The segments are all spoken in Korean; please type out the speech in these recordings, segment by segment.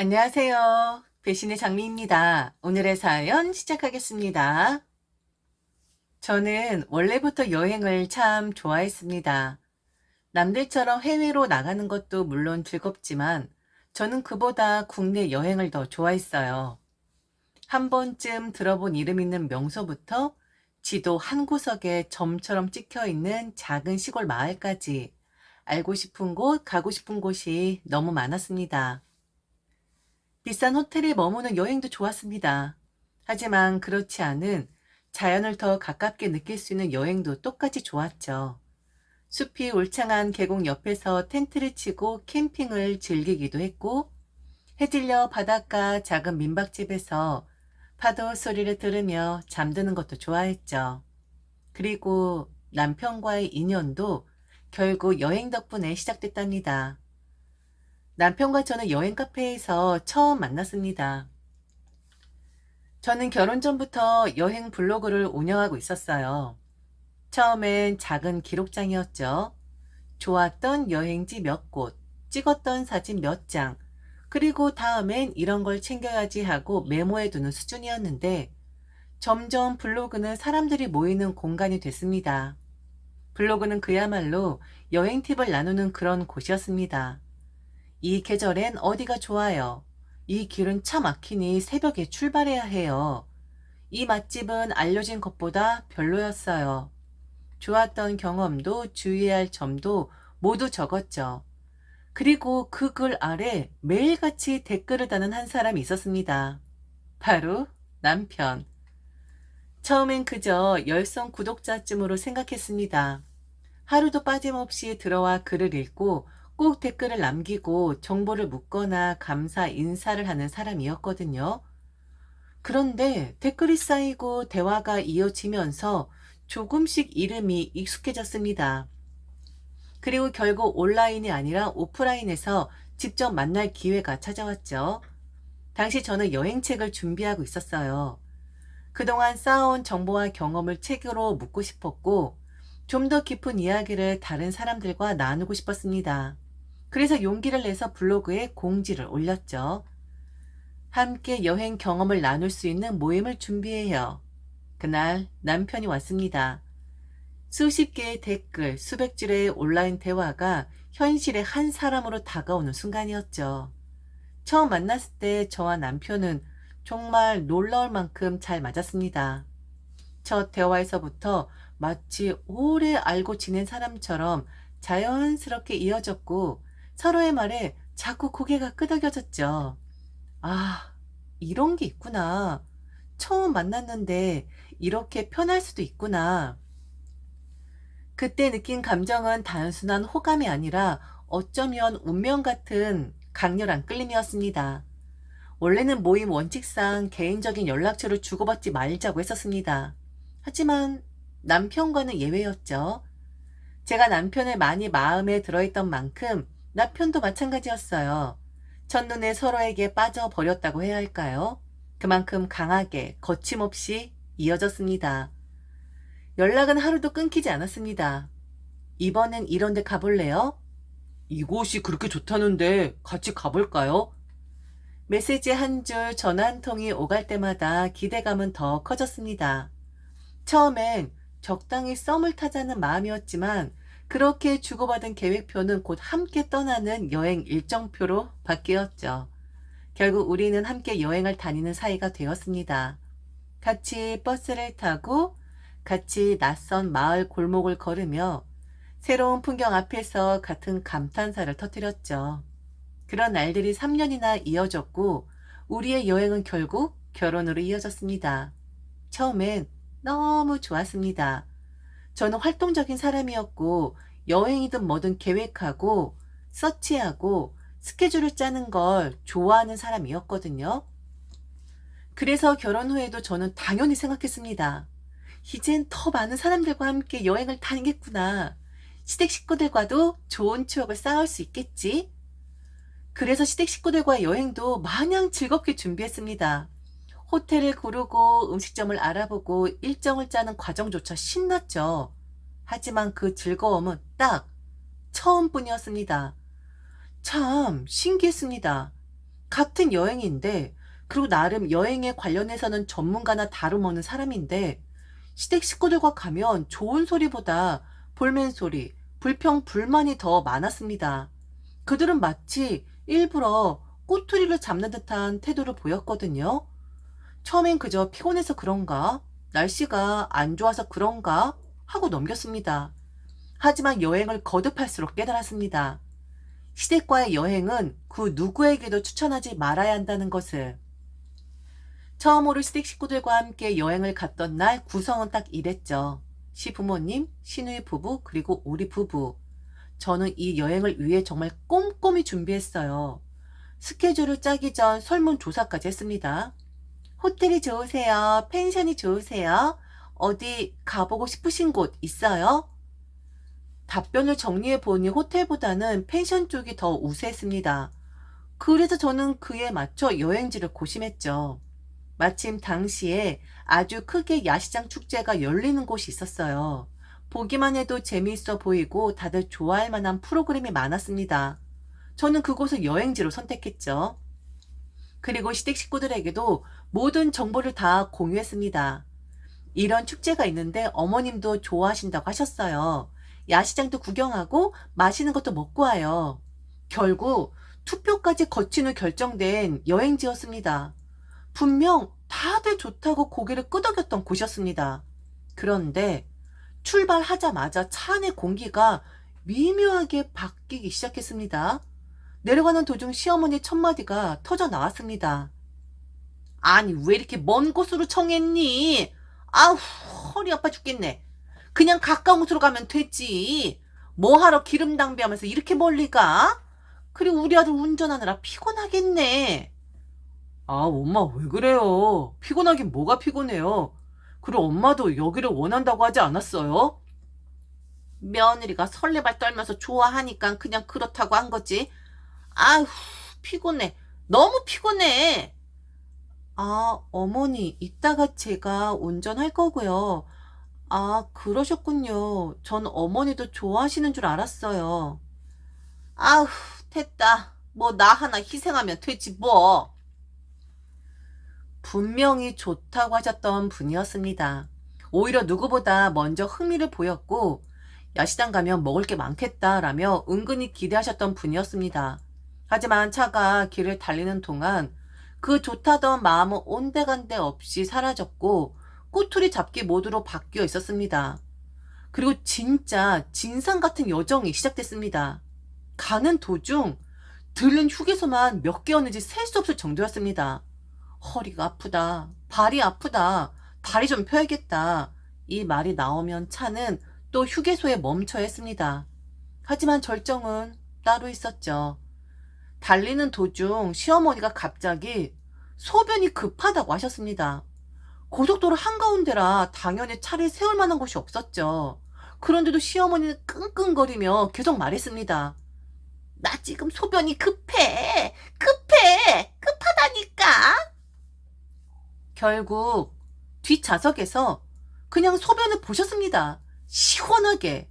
안녕하세요. 배신의 장미입니다. 오늘의 사연 시작하겠습니다. 저는 원래부터 여행을 참 좋아했습니다. 남들처럼 해외로 나가는 것도 물론 즐겁지만 저는 그보다 국내 여행을 더 좋아했어요. 한 번쯤 들어본 이름 있는 명소부터 지도 한 구석에 점처럼 찍혀 있는 작은 시골 마을까지 알고 싶은 곳, 가고 싶은 곳이 너무 많았습니다. 비싼 호텔에 머무는 여행도 좋았습니다. 하지만 그렇지 않은 자연을 더 가깝게 느낄 수 있는 여행도 똑같이 좋았죠. 숲이 울창한 계곡 옆에서 텐트를 치고 캠핑을 즐기기도 했고, 해질녘 바닷가 작은 민박집에서 파도 소리를 들으며 잠드는 것도 좋아했죠. 그리고 남편과의 인연도 결국 여행 덕분에 시작됐답니다. 남편과 저는 여행 카페에서 처음 만났습니다. 저는 결혼 전부터 여행 블로그를 운영하고 있었어요. 처음엔 작은 기록장이었죠. 좋았던 여행지 몇 곳, 찍었던 사진 몇 장, 그리고 다음엔 이런 걸 챙겨야지 하고 메모해두는 수준이었는데 점점 블로그는 사람들이 모이는 공간이 됐습니다. 블로그는 그야말로 여행 팁을 나누는 그런 곳이었습니다. 이 계절엔 어디가 좋아요? 이 길은 차 막히니 새벽에 출발해야 해요. 이 맛집은 알려진 것보다 별로였어요. 좋았던 경험도 주의해야 할 점도 모두 적었죠. 그리고 그 글 아래 매일같이 댓글을 다는 한 사람이 있었습니다. 바로 남편. 처음엔 그저 열성 구독자쯤으로 생각했습니다. 하루도 빠짐없이 들어와 글을 읽고 꼭 댓글을 남기고 정보를 묻거나 감사 인사를 하는 사람이었거든요. 그런데 댓글이 쌓이고 대화가 이어지면서 조금씩 이름이 익숙해졌습니다. 그리고 결국 온라인이 아니라 오프라인에서 직접 만날 기회가 찾아왔죠. 당시 저는 여행책을 준비하고 있었어요. 그동안 쌓아온 정보와 경험을 책으로 묻고 싶었고, 좀 더 깊은 이야기를 다른 사람들과 나누고 싶었습니다. 그래서 용기를 내서 블로그에 공지를 올렸죠. 함께 여행 경험을 나눌 수 있는 모임을 준비해요. 그날 남편이 왔습니다. 수십 개의 댓글, 수백 줄의 온라인 대화가 현실의 한 사람으로 다가오는 순간이었죠. 처음 만났을 때 저와 남편은 정말 놀라울 만큼 잘 맞았습니다. 첫 대화에서부터 마치 오래 알고 지낸 사람처럼 자연스럽게 이어졌고 서로의 말에 자꾸 고개가 끄덕여졌죠. 아, 이런 게 있구나. 처음 만났는데 이렇게 편할 수도 있구나. 그때 느낀 감정은 단순한 호감이 아니라 어쩌면 운명 같은 강렬한 끌림이었습니다. 원래는 모임 원칙상 개인적인 연락처를 주고받지 말자고 했었습니다. 하지만 남편과는 예외였죠. 제가 남편을 많이 마음에 들어있던 만큼 남편도 마찬가지였어요. 첫눈에 서로에게 빠져버렸다고 해야 할까요? 그만큼 강하게 거침없이 이어졌습니다. 연락은 하루도 끊기지 않았습니다. 이번엔 이런 데 가볼래요? 이곳이 그렇게 좋다는데 같이 가볼까요? 메시지 한 줄, 전화 한 통이 오갈 때마다 기대감은 더 커졌습니다. 처음엔 적당히 썸을 타자는 마음이었지만 그렇게 주고받은 계획표는 곧 함께 떠나는 여행 일정표로 바뀌었죠. 결국 우리는 함께 여행을 다니는 사이가 되었습니다. 같이 버스를 타고 같이 낯선 마을 골목을 걸으며 새로운 풍경 앞에서 같은 감탄사를 터뜨렸죠. 그런 날들이 3년이나 이어졌고 우리의 여행은 결국 결혼으로 이어졌습니다. 처음엔 너무 좋았습니다. 저는 활동적인 사람이었고 여행이든 뭐든 계획하고 서치하고 스케줄을 짜는 걸 좋아하는 사람이었거든요. 그래서 결혼 후에도 저는 당연히 생각했습니다. 이젠 더 많은 사람들과 함께 여행을 다니겠구나. 시댁 식구들과도 좋은 추억을 쌓을 수 있겠지. 그래서 시댁 식구들과의 여행도 마냥 즐겁게 준비했습니다. 호텔을 고르고 음식점을 알아보고 일정을 짜는 과정조차 신났죠. 하지만 그 즐거움은 딱 처음뿐이었습니다. 참 신기했습니다. 같은 여행인데, 그리고 나름 여행에 관련해서는 전문가나 다름없는 사람인데, 시댁 식구들과 가면 좋은 소리보다 볼멘 소리, 불평, 불만이 더 많았습니다. 그들은 마치 일부러 꼬투리를 잡는 듯한 태도를 보였거든요. 처음엔 그저 피곤해서 그런가, 날씨가 안 좋아서 그런가 하고 넘겼습니다. 하지만 여행을 거듭할수록 깨달았습니다. 시댁과의 여행은 그 누구에게도 추천하지 말아야 한다는 것을. 처음으로 시댁 식구들과 함께 여행을 갔던 날 구성은 딱 이랬죠. 시부모님, 시누이 부부, 그리고 우리 부부. 저는 이 여행을 위해 정말 꼼꼼히 준비했어요. 스케줄을 짜기 전 설문조사까지 했습니다. 호텔이 좋으세요? 펜션이 좋으세요? 어디 가보고 싶으신 곳 있어요? 답변을 정리해 보니 호텔보다는 펜션 쪽이 더 우세했습니다. 그래서 저는 그에 맞춰 여행지를 고심했죠. 마침 당시에 아주 크게 야시장 축제가 열리는 곳이 있었어요. 보기만 해도 재미있어 보이고 다들 좋아할 만한 프로그램이 많았습니다. 저는 그곳을 여행지로 선택했죠. 그리고 시댁 식구들에게도 모든 정보를 다 공유했습니다. 이런 축제가 있는데 어머님도 좋아하신다고 하셨어요. 야시장도 구경하고 맛있는 것도 먹고 와요. 결국 투표까지 거친 후 결정된 여행지였습니다. 분명 다들 좋다고 고개를 끄덕였던 곳이었습니다. 그런데 출발하자마자 차 안의 공기가 미묘하게 바뀌기 시작했습니다. 내려가는 도중 시어머니 첫마디가 터져 나왔습니다. 아니, 왜 이렇게 먼 곳으로 청했니? 아우, 허리 아파 죽겠네. 그냥 가까운 곳으로 가면 되지. 뭐하러 기름 낭비하면서 이렇게 멀리 가? 그리고 우리 아들 운전하느라 피곤하겠네. 아, 엄마 왜 그래요? 피곤하긴 뭐가 피곤해요. 그리고 엄마도 여기를 원한다고 하지 않았어요? 며느리가 설레발 떨면서 좋아하니까 그냥 그렇다고 한 거지. 아휴, 피곤해. 너무 피곤해. 아, 어머니, 이따가 제가 운전할 거고요. 아, 그러셨군요. 전 어머니도 좋아하시는 줄 알았어요. 아휴, 됐다. 뭐 나 하나 희생하면 되지 뭐. 분명히 좋다고 하셨던 분이었습니다. 오히려 누구보다 먼저 흥미를 보였고 야시장 가면 먹을 게 많겠다라며 은근히 기대하셨던 분이었습니다. 하지만 차가 길을 달리는 동안 그 좋다던 마음은 온데간데 없이 사라졌고 꼬투리 잡기 모드로 바뀌어 있었습니다. 그리고 진짜 진상 같은 여정이 시작됐습니다. 가는 도중 들른 휴게소만 몇 개였는지 셀 수 없을 정도였습니다. 허리가 아프다. 발이 아프다. 다리 좀 펴야겠다. 이 말이 나오면 차는 또 휴게소에 멈춰야 했습니다. 하지만 절정은 따로 있었죠. 달리는 도중 시어머니가 갑자기 소변이 급하다고 하셨습니다. 고속도로 한가운데라 당연히 차를 세울 만한 곳이 없었죠. 그런데도 시어머니는 끙끙거리며 계속 말했습니다. 나 지금 소변이 급해. 급해. 급하다니까. 결국 뒷좌석에서 그냥 소변을 보셨습니다. 시원하게.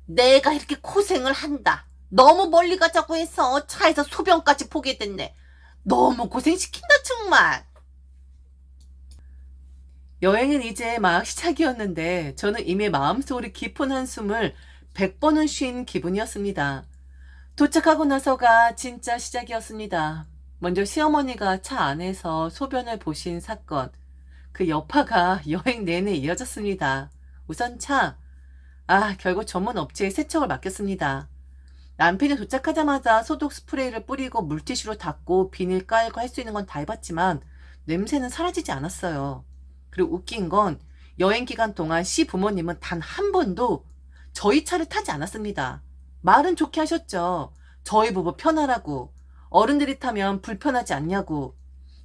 내가 이렇게 고생을 한다. 너무 멀리 가자고 해서 차에서 소변까지 보게 됐네. 너무 고생시킨다 정말. 여행은 이제 막 시작이었는데 저는 이미 마음속으로 깊은 한숨을 100번은 쉰 기분이었습니다. 도착하고 나서가 진짜 시작이었습니다. 먼저 시어머니가 차 안에서 소변을 보신 사건, 그 여파가 여행 내내 이어졌습니다. 우선 결국 전문 업체에 세척을 맡겼습니다. 남편이 도착하자마자 소독 스프레이를 뿌리고 물티슈로 닦고 비닐 깔고 할 수 있는 건 다 해봤지만 냄새는 사라지지 않았어요. 그리고 웃긴 건 여행 기간 동안 시부모님은 단 한 번도 저희 차를 타지 않았습니다. 말은 좋게 하셨죠. 저희 부부 편하라고. 어른들이 타면 불편하지 않냐고.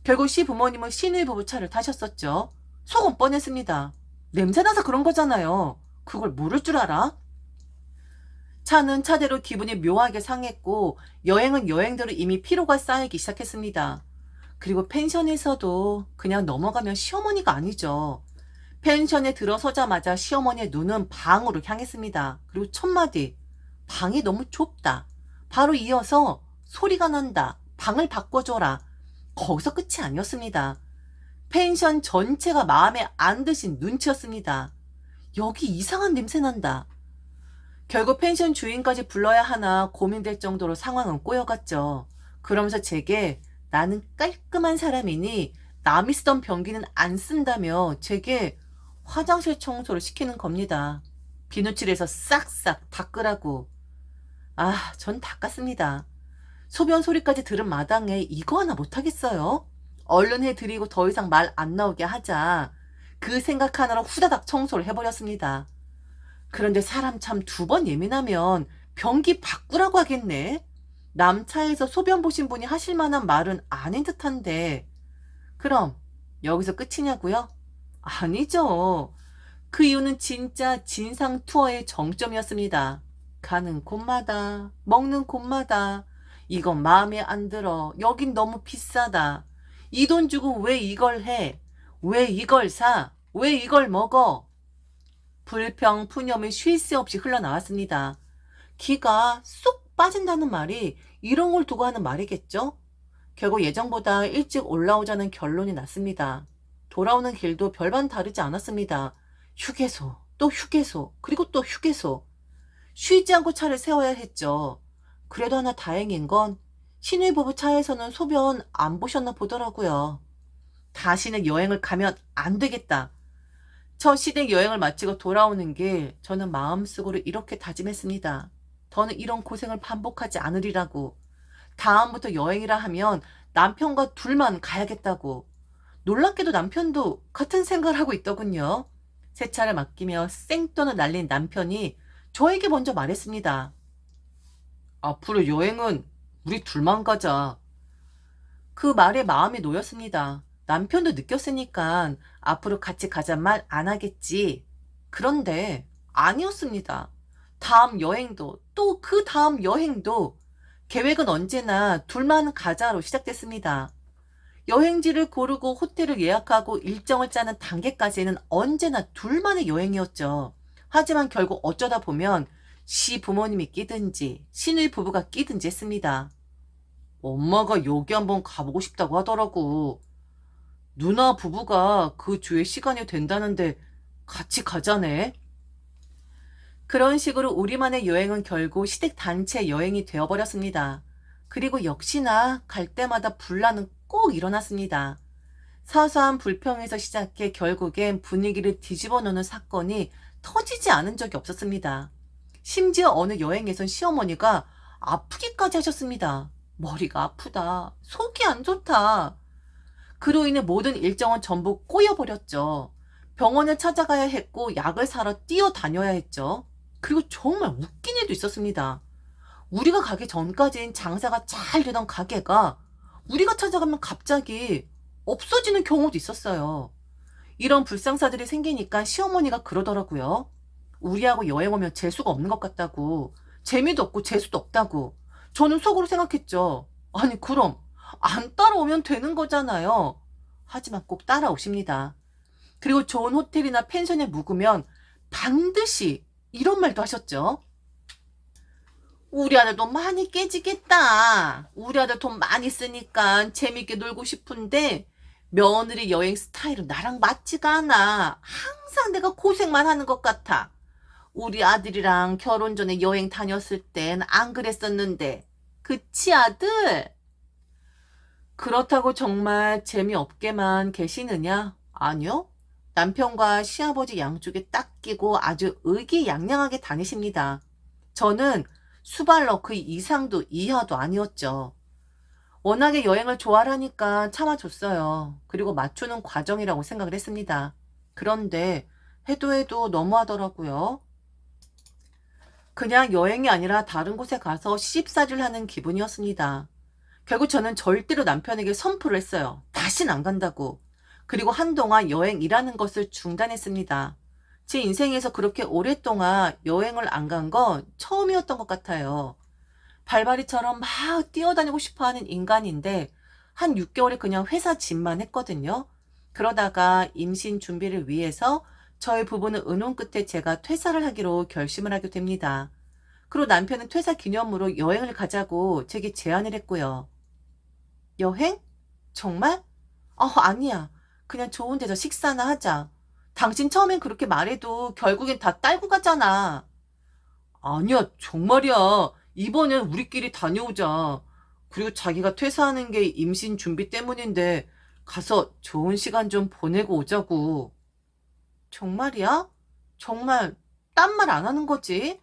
결국 시부모님은 시누이 부부 차를 타셨었죠. 속은 뻔했습니다. 냄새나서 그런 거잖아요. 그걸 모를 줄 알아? 차는 차대로 기분이 묘하게 상했고 여행은 여행대로 이미 피로가 쌓이기 시작했습니다. 그리고 펜션에서도 그냥 넘어가면 시어머니가 아니죠. 펜션에 들어서자마자 시어머니의 눈은 방으로 향했습니다. 그리고 첫마디, 방이 너무 좁다. 바로 이어서 소리가 난다. 방을 바꿔줘라. 거기서 끝이 아니었습니다. 펜션 전체가 마음에 안 드신 눈치였습니다. 여기 이상한 냄새 난다. 결국 펜션 주인까지 불러야 하나 고민될 정도로 상황은 꼬여갔죠. 그러면서 제게 나는 깔끔한 사람이니 남이 쓰던 변기는 안 쓴다며 제게 화장실 청소를 시키는 겁니다. 비누칠해서 싹싹 닦으라고. 아, 전 닦았습니다. 소변 소리까지 들은 마당에 이거 하나 못하겠어요? 얼른 해드리고 더 이상 말 안 나오게 하자. 그 생각 하나로 후다닥 청소를 해버렸습니다. 그런데 사람 참 두 번 예민하면 변기 바꾸라고 하겠네. 남 차에서 소변 보신 분이 하실 만한 말은 아닌 듯한데. 그럼 여기서 끝이냐고요? 아니죠. 그 이유는 진짜 진상 투어의 정점이었습니다. 가는 곳마다, 먹는 곳마다 이건 마음에 안 들어. 여긴 너무 비싸다. 이 돈 주고 왜 이걸 해? 왜 이걸 사? 왜 이걸 먹어? 불평, 푸념이 쉴 새 없이 흘러나왔습니다. 기가 쏙 빠진다는 말이 이런 걸 두고 하는 말이겠죠? 결국 예정보다 일찍 올라오자는 결론이 났습니다. 돌아오는 길도 별반 다르지 않았습니다. 휴게소, 또 휴게소, 그리고 또 휴게소. 쉬지 않고 차를 세워야 했죠. 그래도 하나 다행인 건 신혼부부 차에서는 소변 안 보셨나 보더라고요. 다시는 여행을 가면 안 되겠다. 첫 시댁 여행을 마치고 돌아오는 길 저는 마음속으로 이렇게 다짐했습니다. 더는 이런 고생을 반복하지 않으리라고. 다음부터 여행이라 하면 남편과 둘만 가야겠다고. 놀랍게도 남편도 같은 생각을 하고 있더군요. 새 차를 맡기며 생돈을 날린 남편이 저에게 먼저 말했습니다. 앞으로 여행은 우리 둘만 가자. 그 말에 마음이 놓였습니다. 남편도 느꼈으니까 앞으로 같이 가자 말 안 하겠지. 그런데 아니었습니다. 다음 여행도 또 그 다음 여행도 계획은 언제나 둘만 가자로 시작됐습니다. 여행지를 고르고 호텔을 예약하고 일정을 짜는 단계까지는 언제나 둘만의 여행이었죠. 하지만 결국 어쩌다 보면 시부모님이 끼든지 시누이 부부가 끼든지 했습니다. 엄마가 여기 한번 가보고 싶다고 하더라고. 누나 부부가 그 주에 시간이 된다는데 같이 가자네. 그런 식으로 우리만의 여행은 결국 시댁 단체 여행이 되어버렸습니다. 그리고 역시나 갈 때마다 분란은 꼭 일어났습니다. 사소한 불평에서 시작해 결국엔 분위기를 뒤집어 놓는 사건이 터지지 않은 적이 없었습니다. 심지어 어느 여행에선 시어머니가 아프기까지 하셨습니다. 머리가 아프다. 속이 안 좋다. 그로 인해 모든 일정은 전부 꼬여버렸죠. 병원을 찾아가야 했고 약을 사러 뛰어다녀야 했죠. 그리고 정말 웃긴 일도 있었습니다. 우리가 가기 전까진 장사가 잘 되던 가게가 우리가 찾아가면 갑자기 없어지는 경우도 있었어요. 이런 불상사들이 생기니까 시어머니가 그러더라고요. 우리하고 여행 오면 재수가 없는 것 같다고. 재미도 없고 재수도 없다고. 저는 속으로 생각했죠. 아니 그럼 안 따라오면 되는 거잖아요. 하지만 꼭 따라오십니다. 그리고 좋은 호텔이나 펜션에 묵으면 반드시 이런 말도 하셨죠. 우리 아들 돈 많이 깨지겠다. 우리 아들 돈 많이 쓰니까 재밌게 놀고 싶은데 며느리 여행 스타일은 나랑 맞지가 않아. 항상 내가 고생만 하는 것 같아. 우리 아들이랑 결혼 전에 여행 다녔을 땐 안 그랬었는데. 그치 아들? 그렇다고 정말 재미없게만 계시느냐? 아니요. 남편과 시아버지 양쪽에 딱 끼고 아주 의기양양하게 다니십니다. 저는 수발러 그 이상도 이하도 아니었죠. 워낙에 여행을 좋아하니까 참아줬어요. 그리고 맞추는 과정이라고 생각을 했습니다. 그런데 해도 너무하더라고요. 그냥 여행이 아니라 다른 곳에 가서 시집살이를 하는 기분이었습니다. 결국 저는 절대로 남편에게 선포를 했어요. 다신 안 간다고. 그리고 한동안 여행이라는 것을 중단했습니다. 제 인생에서 그렇게 오랫동안 여행을 안 간 건 처음이었던 것 같아요. 발바리처럼 막 뛰어다니고 싶어하는 인간인데 한 6개월에 그냥 회사 집만 했거든요. 그러다가 임신 준비를 위해서 저희 부부는 의논 끝에 제가 퇴사를 하기로 결심을 하게 됩니다. 그리고 남편은 퇴사 기념으로 여행을 가자고 제게 제안을 했고요. 여행? 정말? 아니야. 그냥 좋은 데서 식사나 하자. 당신 처음엔 그렇게 말해도 결국엔 다 딸고 가잖아. 아니야, 정말이야. 이번엔 우리끼리 다녀오자. 그리고 자기가 퇴사하는 게 임신 준비 때문인데 가서 좋은 시간 좀 보내고 오자고. 정말이야? 정말 딴 말 안 하는 거지?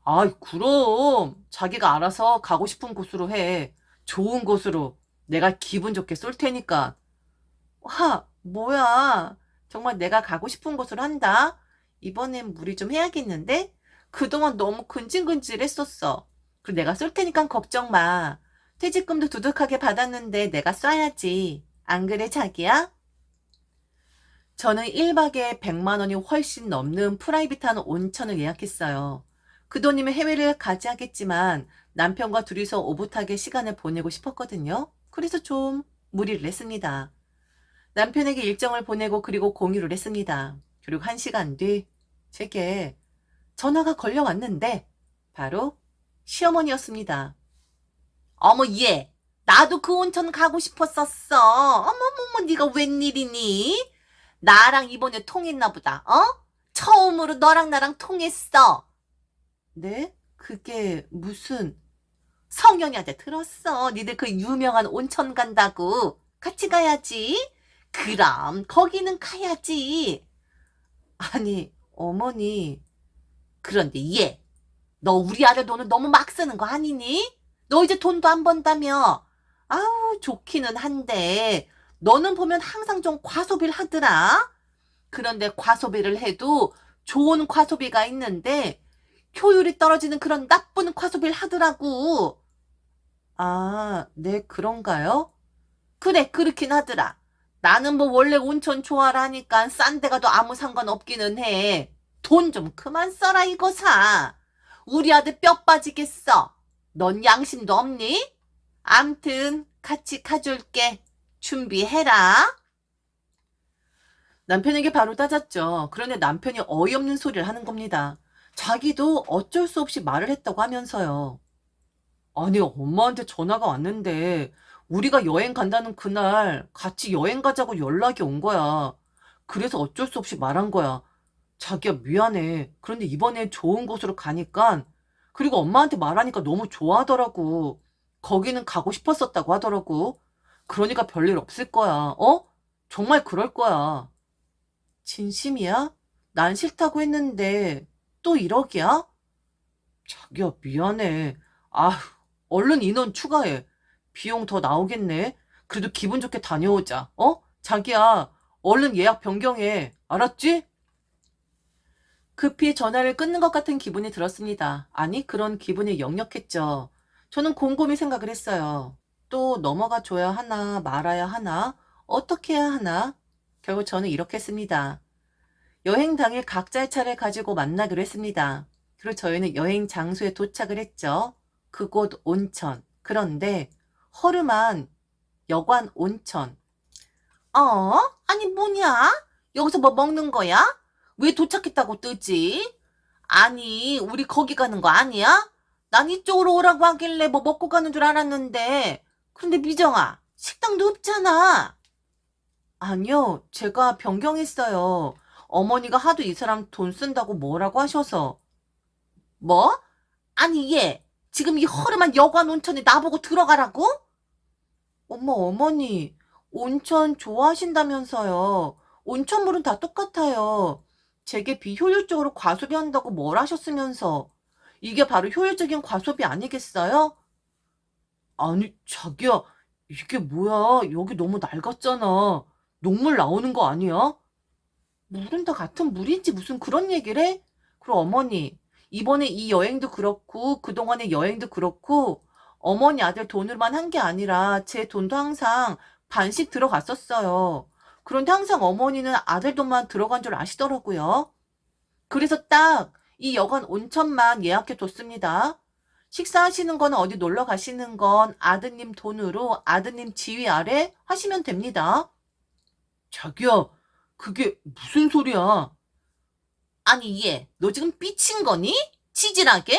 아이, 그럼 자기가 알아서 가고 싶은 곳으로 해. 좋은 곳으로. 내가 기분 좋게 쏠 테니까. 와, 뭐야. 정말 내가 가고 싶은 곳으로 한다. 이번엔 무리 좀 해야겠는데? 그동안 너무 근질근질했었어. 그리고 내가 쏠 테니까 걱정 마. 퇴직금도 두둑하게 받았는데 내가 쏴야지. 안 그래, 자기야? 저는 1박에 100만 원이 훨씬 넘는 프라이빗한 온천을 예약했어요. 그 돈이면 해외를 가지 하겠지만 남편과 둘이서 오붓하게 시간을 보내고 싶었거든요. 그래서 좀 무리를 했습니다. 남편에게 일정을 보내고 그리고 공유를 했습니다. 그리고 1시간 뒤 제게 전화가 걸려왔는데 바로 시어머니였습니다. 어머 얘, 나도 그 온천 가고 싶었었어. 어머머머 네가 웬일이니? 나랑 이번에 통했나 보다. 처음으로 너랑 나랑 통했어. 네? 그게 무슨... 성현이한테 들었어. 니들 그 유명한 온천 간다고. 같이 가야지. 그럼 거기는 가야지. 아니 어머니, 그런데 얘, 너 우리 아들 돈을 너무 막 쓰는 거 아니니? 너 이제 돈도 안 번다며. 아우 좋기는 한데 너는 보면 항상 좀 과소비를 하더라. 그런데 과소비를 해도 좋은 과소비가 있는데 효율이 떨어지는 그런 나쁜 과소비를 하더라고. 아, 네, 그런가요? 그래, 그렇긴 하더라. 나는 뭐 원래 온천 좋아하니까 싼 데 가도 아무 상관없기는 해. 돈 좀 그만 써라 이거사. 우리 아들 뼈 빠지겠어. 넌 양심도 없니? 암튼 같이 가줄게. 준비해라. 남편에게 바로 따졌죠. 그런데 남편이 어이없는 소리를 하는 겁니다. 자기도 어쩔 수 없이 말을 했다고 하면서요. 아니, 엄마한테 전화가 왔는데 우리가 여행 간다는 그날 같이 여행 가자고 연락이 온 거야. 그래서 어쩔 수 없이 말한 거야. 자기야, 미안해. 그런데 이번에 좋은 곳으로 가니까, 그리고 엄마한테 말하니까 너무 좋아하더라고. 거기는 가고 싶었었다고 하더라고. 그러니까 별일 없을 거야. 정말 그럴 거야. 진심이야? 난 싫다고 했는데 또 1억이야? 자기야, 미안해. 아, 얼른 인원 추가해. 비용 더 나오겠네. 그래도 기분 좋게 다녀오자. 자기야, 얼른 예약 변경해. 알았지? 급히 전화를 끊는 것 같은 기분이 들었습니다. 아니, 그런 기분이 역력했죠. 저는 곰곰이 생각을 했어요. 또 넘어가 줘야 하나, 말아야 하나, 어떻게 해야 하나? 결국 저는 이렇게 했습니다. 여행 당일 각자의 차를 가지고 만나기로 했습니다. 그리고 저희는 여행 장소에 도착을 했죠. 그곳 온천. 그런데 허름한 여관 온천. 아니 뭐냐? 여기서 뭐 먹는 거야? 왜 도착했다고 뜨지? 아니, 우리 거기 가는 거 아니야? 난 이쪽으로 오라고 하길래 뭐 먹고 가는 줄 알았는데. 근데 미정아, 식당도 없잖아. 아니요, 제가 변경했어요. 어머니가 하도 이 사람 돈 쓴다고 뭐라고 하셔서. 뭐? 아니 얘, 지금 이 허름한 여관 온천에 나보고 들어가라고? 어머니, 온천 좋아하신다면서요. 온천물은 다 똑같아요. 제게 비효율적으로 과소비한다고 뭘 하셨으면서. 이게 바로 효율적인 과소비 아니겠어요? 아니, 자기야, 이게 뭐야? 여기 너무 낡았잖아. 녹물 나오는 거 아니야? 물은 다 같은 물인지 무슨 그런 얘기를 해? 그럼 어머니, 이번에 이 여행도 그렇고 그동안의 여행도 그렇고 어머니 아들 돈으로만 한 게 아니라 제 돈도 항상 반씩 들어갔었어요. 그런데 항상 어머니는 아들 돈만 들어간 줄 아시더라고요. 그래서 딱 이 여관 온천만 예약해 뒀습니다. 식사하시는 건 어디 놀러 가시는 건 아드님 돈으로 아드님 지휘 아래 하시면 됩니다. 자기야, 그게 무슨 소리야? 아니 얘, 너 지금 삐친 거니? 치질하게?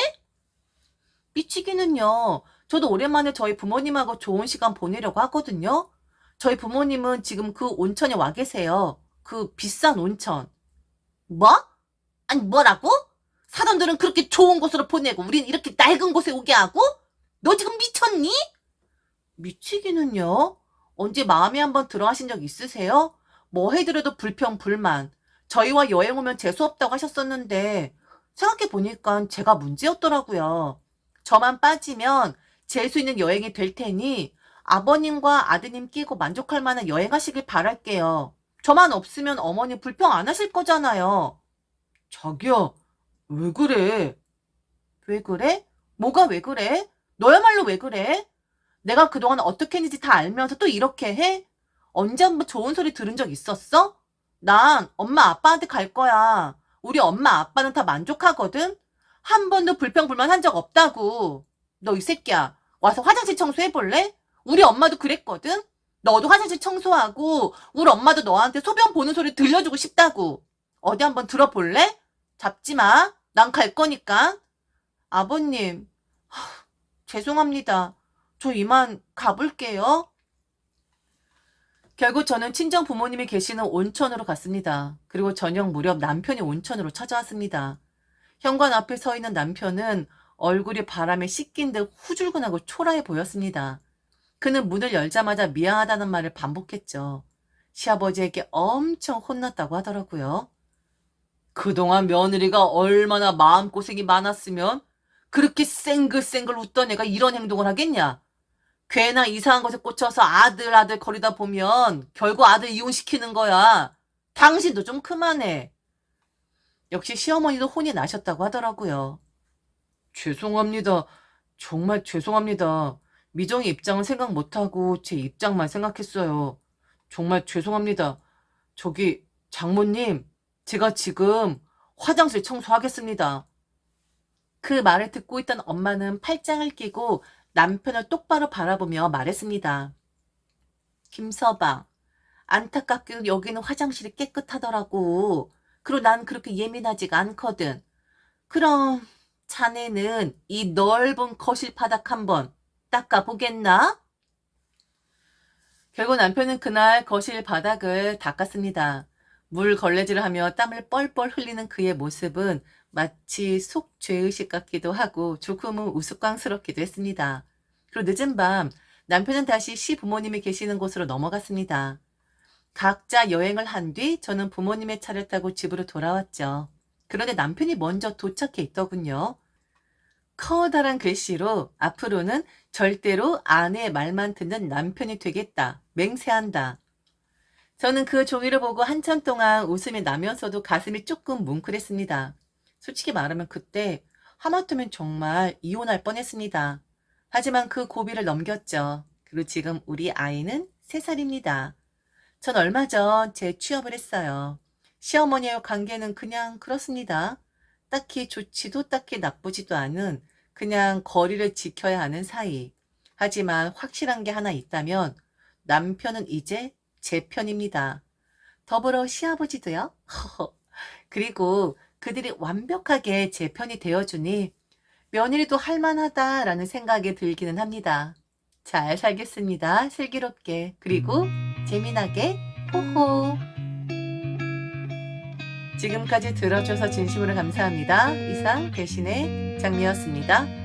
삐치기는요. 저도 오랜만에 저희 부모님하고 좋은 시간 보내려고 하거든요. 저희 부모님은 지금 그 온천에 와 계세요. 그 비싼 온천. 뭐? 아니, 뭐라고? 사람들은 그렇게 좋은 곳으로 보내고 우린 이렇게 낡은 곳에 오게 하고? 너 지금 미쳤니? 미치기는요? 언제 마음에 한번 들어 하신 적 있으세요? 뭐 해드려도 불평, 불만. 저희와 여행 오면 재수없다고 하셨었는데 생각해보니까 제가 문제였더라고요. 저만 빠지면 재수 있는 여행이 될 테니 아버님과 아드님 끼고 만족할 만한 여행하시길 바랄게요. 저만 없으면 어머니 불평 안 하실 거잖아요. 자기야, 왜 그래? 왜 그래? 뭐가 왜 그래? 너야말로 왜 그래? 내가 그동안 어떻게 했는지 다 알면서 또 이렇게 해? 언제 한번 좋은 소리 들은 적 있었어? 난 엄마 아빠한테 갈 거야. 우리 엄마 아빠는 다 만족하거든? 한 번도 불평불만 한 적 없다고. 너 이 새끼야. 와서 화장실 청소해볼래? 우리 엄마도 그랬거든? 너도 화장실 청소하고 우리 엄마도 너한테 소변 보는 소리 들려주고 싶다고. 어디 한번 들어볼래? 잡지 마. 난 갈 거니까. 아버님, 죄송합니다. 저 이만 가볼게요. 결국 저는 친정 부모님이 계시는 온천으로 갔습니다. 그리고 저녁 무렵 남편이 온천으로 찾아왔습니다. 현관 앞에 서 있는 남편은 얼굴이 바람에 씻긴 듯 후줄근하고 초라해 보였습니다. 그는 문을 열자마자 미안하다는 말을 반복했죠. 시아버지에게 엄청 혼났다고 하더라고요. 그동안 며느리가 얼마나 마음고생이 많았으면 그렇게 쌩글쌩글 웃던 애가 이런 행동을 하겠냐? 괜한 이상한 것에 꽂혀서 아들 거리다 보면 결국 아들 이혼시키는 거야. 당신도 좀 그만해. 역시 시어머니도 혼이 나셨다고 하더라고요. 죄송합니다. 정말 죄송합니다. 미정의 입장은 생각 못하고 제 입장만 생각했어요. 정말 죄송합니다. 저기 장모님, 제가 지금 화장실 청소하겠습니다. 그 말을 듣고 있던 엄마는 팔짱을 끼고 남편을 똑바로 바라보며 말했습니다. 김서방, 안타깝게도 여기는 화장실이 깨끗하더라고. 그리고 난 그렇게 예민하지가 않거든. 그럼 자네는 이 넓은 거실 바닥 한번 닦아보겠나? 결국 남편은 그날 거실 바닥을 닦았습니다. 물 걸레질을 하며 땀을 뻘뻘 흘리는 그의 모습은 마치 속죄의식 같기도 하고 조금은 우스꽝스럽기도 했습니다. 그리고 늦은 밤 남편은 다시 시부모님이 계시는 곳으로 넘어갔습니다. 각자 여행을 한 뒤 저는 부모님의 차를 타고 집으로 돌아왔죠. 그런데 남편이 먼저 도착해 있더군요. 커다란 글씨로 앞으로는 절대로 아내의 말만 듣는 남편이 되겠다. 맹세한다. 저는 그 종이를 보고 한참 동안 웃음이 나면서도 가슴이 조금 뭉클했습니다. 솔직히 말하면 그때 하마터면 정말 이혼할 뻔했습니다. 하지만 그 고비를 넘겼죠. 그리고 지금 우리 아이는 3살입니다. 전 얼마 전 재취업을 했어요. 시어머니와의 관계는 그냥 그렇습니다. 딱히 좋지도 딱히 나쁘지도 않은 그냥 거리를 지켜야 하는 사이. 하지만 확실한 게 하나 있다면 남편은 이제 제 편입니다. 더불어 시아버지도요. 그리고 그들이 완벽하게 제 편이 되어주니 며느리도 할만하다라는 생각이 들기는 합니다. 잘 살겠습니다. 슬기롭게 그리고 재미나게 호호. 지금까지 들어줘서 진심으로 감사합니다. 이상 배신의 장미였습니다.